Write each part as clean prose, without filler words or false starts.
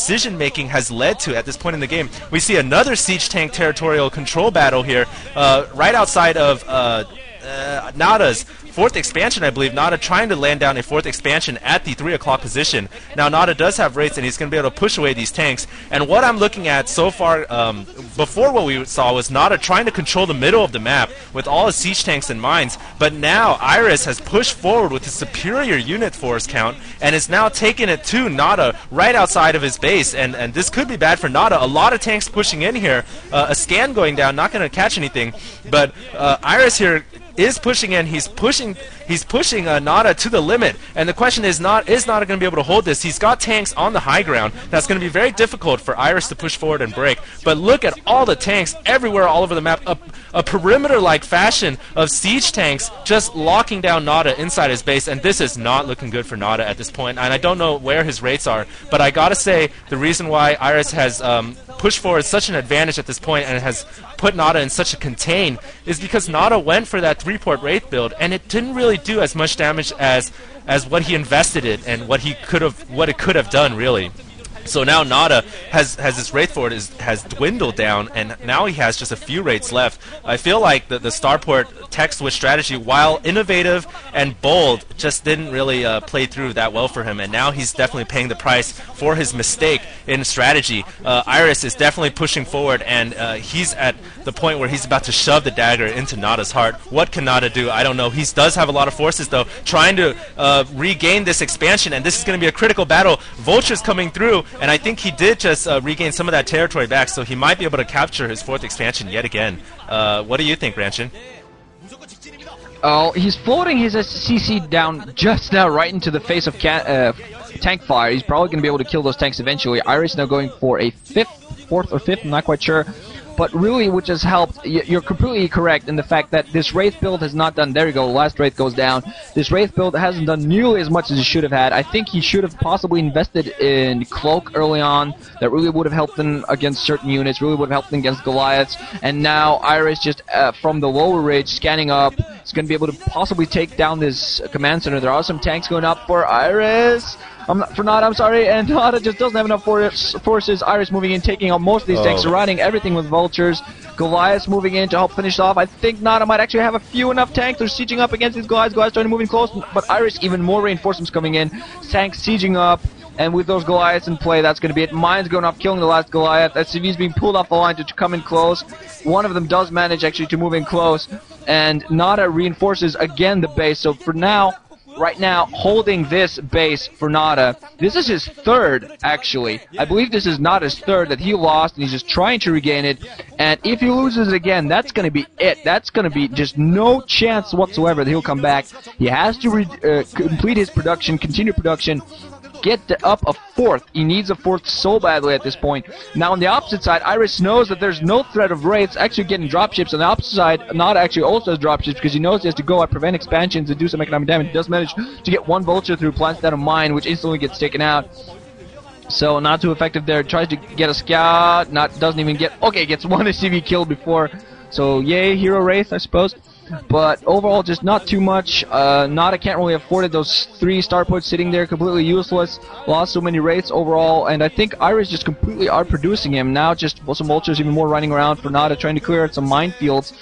decision-making has led to at this point in the game. We see another siege tank territorial control battle here, right outside of NaDa's 4th expansion, I believe. NaDa trying to land down a 4th expansion at the 3 o'clock position. Now NaDa does have wraiths, and he's going to be able to push away these tanks. And what I'm looking at so far, before what we saw was NaDa trying to control the middle of the map with all his siege tanks and mines. But now Iris has pushed forward with his superior unit force count and is now taking it to NaDa right outside of his base. And this could be bad for NaDa. A lot of tanks pushing in here. A scan going down, not going to catch anything. But Iris here is pushing in. He's pushing NaDa to the limit, and the question is NaDa going to be able to hold this? He's got tanks on the high ground. That's going to be very difficult for Iris to push forward and break. But look at all the tanks everywhere, all over the map. A perimeter-like fashion of siege tanks just locking down NaDa inside his base, and this is not looking good for NaDa at this point. And I don't know where his rates are, but I gotta say the reason why Iris has pushed forward such an advantage at this point and has put NaDa in such a contain is because NaDa went for that 3-port wraith build, and it didn't really do as much damage as what he invested in and what it could have done, really. So now NaDa has his wraith fort has dwindled down, and now he has just a few wraiths left. I feel like the starport tech switch strategy, while innovative and bold, just didn't really play through that well for him, and now he's definitely paying the price for his mistake in strategy. Iris is definitely pushing forward, and he's at the point where he's about to shove the dagger into NaDa's heart. What can NaDa do? I don't know. He does have a lot of forces, though, trying to regain this expansion, and this is going to be a critical battle. Vulture's coming through, and I think he did just regain some of that territory back, so he might be able to capture his 4th expansion yet again. What do you think, Ranchin? Oh, he's floating his SCC down just now right into the face of tank fire. He's probably going to be able to kill those tanks eventually. Iris now going for a 4th or 5th, I'm not quite sure. But really, which has helped, you're completely correct in the fact that this Wraith build has not done, there you go, the last Wraith goes down. This Wraith build hasn't done nearly as much as he should have had. I think he should have possibly invested in Cloak early on. That really would have helped him against certain units, really would have helped him against Goliaths. And now Iris just from the lower ridge, scanning up, is going to be able to possibly take down this command center. There are some tanks going up for Iris. For NaDa, I'm sorry, and NaDa just doesn't have enough forces. Iris moving in, taking out most of these tanks, surrounding everything with vultures. Goliaths moving in to help finish off. I think NaDa might actually have a few enough tanks. They're sieging up against these Goliaths. Goliaths trying to move in close, but Iris even more reinforcements coming in. Tanks sieging up, and with those Goliaths in play, that's going to be it. Mines going off, killing the last Goliath. SCV's being pulled off the line to come in close. One of them does manage actually to move in close, and NaDa reinforces again the base. So for now, right now, holding this base for NaDa. This is his 3rd, actually. I believe this is NaDa's 3rd that he lost, and he's just trying to regain it. And if he loses again, that's going to be it. That's going to be just no chance whatsoever that he'll come back. He has to complete his production, continue production, get up a 4th. He needs a 4th so badly at this point. Now on the opposite side, Iris knows that there's no threat of wraiths actually getting dropships. On the opposite side, NaDa actually also has dropships because he knows he has to go at prevent expansions and do some economic damage. He does manage to get one vulture through, plants down a mine, which instantly gets taken out. So not too effective there. Tries to get a scout, doesn't even get. Okay, gets one SCV killed before. So yay, hero wraith, I suppose. But overall, just not too much. NaDa can't really afford it. Those 3 starports sitting there completely useless. Lost so many wraiths overall, and I think Iris just completely outproducing him. Now just some vultures even more running around for NaDa, trying to clear out some minefields.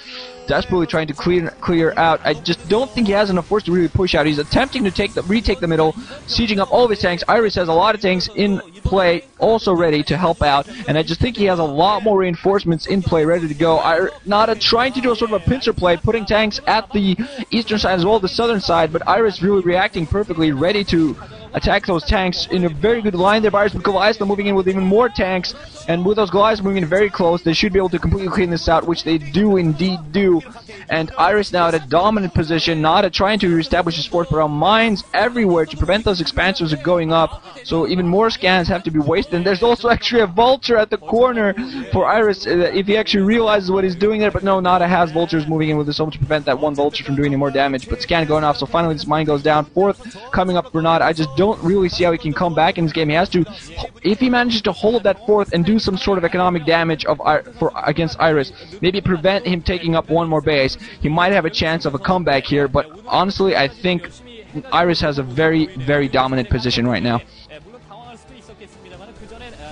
Desperately trying to clear out. I just don't think he has enough force to really push out. He's attempting to retake the middle, sieging up all of his tanks. Iris has a lot of tanks in play, also ready to help out, and I just think he has a lot more reinforcements in play, ready to go. NaDa trying to do a sort of a pincer play, putting tanks at the eastern side as well as the southern side, but Iris really reacting perfectly, ready to attack those tanks in a very good line there. Iris with Goliaths moving in with even more tanks, and with those Goliaths moving in very close, they should be able to completely clean this out, which they do indeed do. And Iris now at a dominant position, NaDa trying to reestablish his force around mines everywhere to prevent those expansions from going up, so even more scans have to be wasted. And there's also actually a vulture at the corner for Iris if he actually realizes what he's doing there, but no, NaDa has vultures moving in with this to prevent that one vulture from doing any more damage, but scan going off, so finally this mine goes down. 4th coming up for NaDa. I just don't really see how he can come back in this game. He has to, if he manages to hold that 4th and do some sort of economic damage against Iris, maybe prevent him taking up one more base, he might have a chance of a comeback here, but honestly I think Iris has a very, very dominant position right now.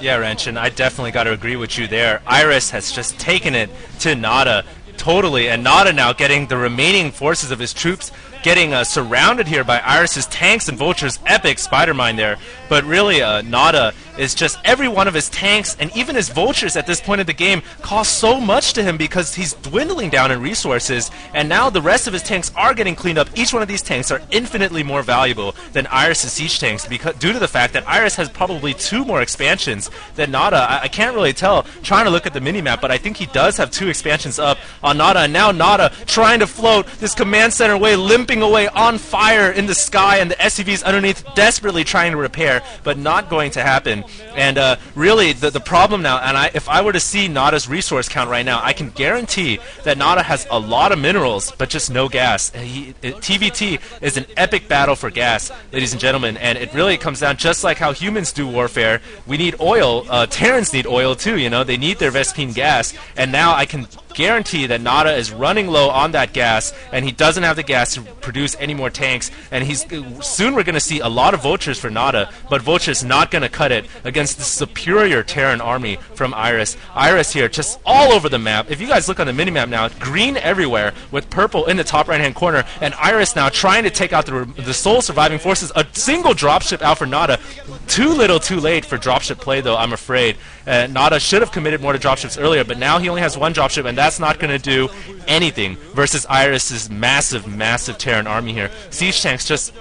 Yeah, Renshin, I definitely got to agree with you there. Iris has just taken it to NaDa totally, and NaDa now getting the remaining forces of his troops getting surrounded here by Iris's tanks and vultures. Epic spider mine there, but really NaDa is just every one of his tanks and even his vultures at this point of the game cost so much to him because he's dwindling down in resources, and now the rest of his tanks are getting cleaned up. Each one of these tanks are infinitely more valuable than Iris's siege tanks because due to the fact that Iris has probably 2 more expansions than NaDa. I can't really tell trying to look at the minimap, but I think he does have 2 expansions up on NaDa, and now NaDa trying to float this command center away, limping away on fire in the sky, and the SCVs underneath desperately trying to repair, but not going to happen. And really, the problem now, and if I were to see NaDa's resource count right now, I can guarantee that NaDa has a lot of minerals, but just no gas. TVT is an epic battle for gas, ladies and gentlemen, and it really comes down just like how humans do warfare. We need oil. Terrans need oil too, you know. They need their Vespine gas, and now I can guarantee that NaDa is running low on that gas, and he doesn't have the gas to produce any more tanks, and soon we're going to see a lot of vultures for NaDa, but vultures not going to cut it against the superior Terran army from Iris. Iris here just all over the map. If you guys look on the minimap now, green everywhere with purple in the top right hand corner, and Iris now trying to take out the sole surviving forces. A single dropship out for NaDa. Too little too late for dropship play though, I'm afraid. NaDa should have committed more to dropships earlier, but now he only has 1 dropship, and that's not going to do anything versus Iris's massive, massive Terran army here. Siege tanks just...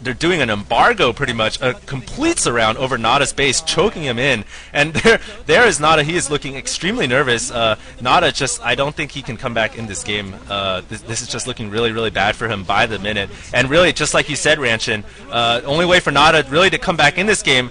they're doing an embargo, pretty much, a complete surround over NaDa's base, choking him in. And there is NaDa. He is looking extremely nervous. NaDa just, I don't think he can come back in this game. This is just looking really, really bad for him by the minute. And really, just like you said, Ranchin, only way for NaDa really to come back in this game,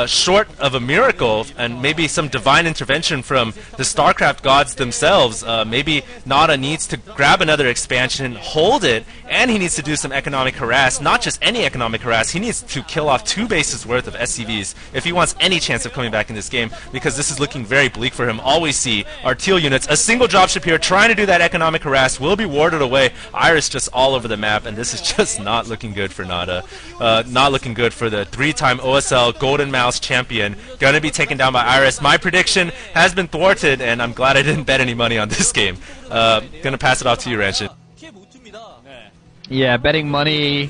short of a miracle and maybe some divine intervention from the StarCraft gods themselves, maybe NaDa needs to grab another expansion, hold it, and he needs to do some economic harass, not just any economic harass. He needs to kill off 2 bases worth of SCVs if he wants any chance of coming back in this game, because this is looking very bleak for him. All we see are teal units. A single dropship here trying to do that economic harass will be warded away. Iris just all over the map, and this is just not looking good for NaDa. Not looking good for the 3-time OSL Golden Mouse champion. Gonna be taken down by Iris. My prediction has been thwarted, and I'm glad I didn't bet any money on this game. Gonna pass it off to you, Ranchin. Yeah, betting money.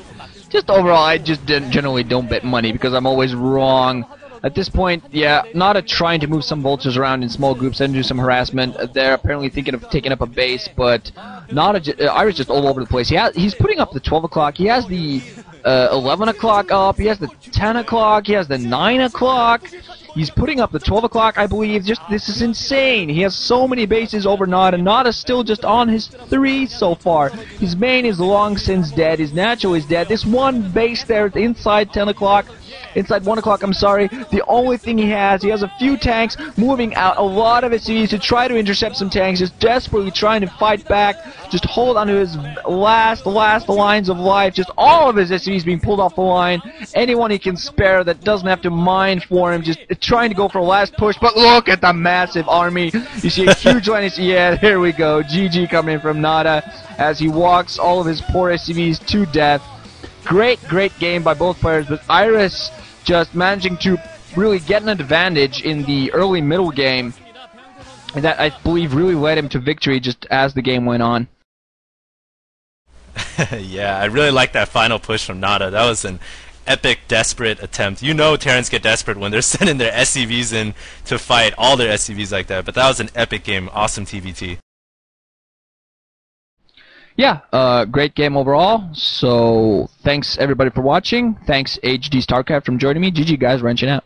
Just overall, I just generally don't bet money because I'm always wrong. At this point, yeah, NaDa trying to move some vultures around in small groups and do some harassment. They're apparently thinking of taking up a base, but Iris just all over the place. He's putting up the 12 o'clock. He has the 11 o'clock up. He has the 10 o'clock. He has the 9 o'clock. He's putting up the 12 o'clock, I believe. This is insane. He has so many bases over NaDa. NaDa's still just on his 3 so far. His main is long since dead. His natural is dead. This one base there inside 10 o'clock, inside 1 o'clock, I'm sorry. The only thing he has a few tanks moving out, a lot of SCVs to try to intercept some tanks, just desperately trying to fight back, just hold on to his last lines of life. Just all of his SCVs being pulled off the line. Anyone he can spare that doesn't have to mine for him, just trying to go for a last push. But look at the massive army. You see a huge line. Yeah, there we go. GG coming in from NaDa as he walks all of his poor SCVs to death. Great game by both players, but Iris just managing to really get an advantage in the early middle game, and that I believe really led him to victory just as the game went on. Yeah, I really like that final push from NaDa. That was an epic, desperate attempt. You know Terrans get desperate when they're sending their SCVs in to fight all their SCVs like that, but that was an epic game. Awesome TVT. Yeah, great game overall. So thanks everybody for watching. Thanks HD StarCraft for joining me. GG guys, wrenching out.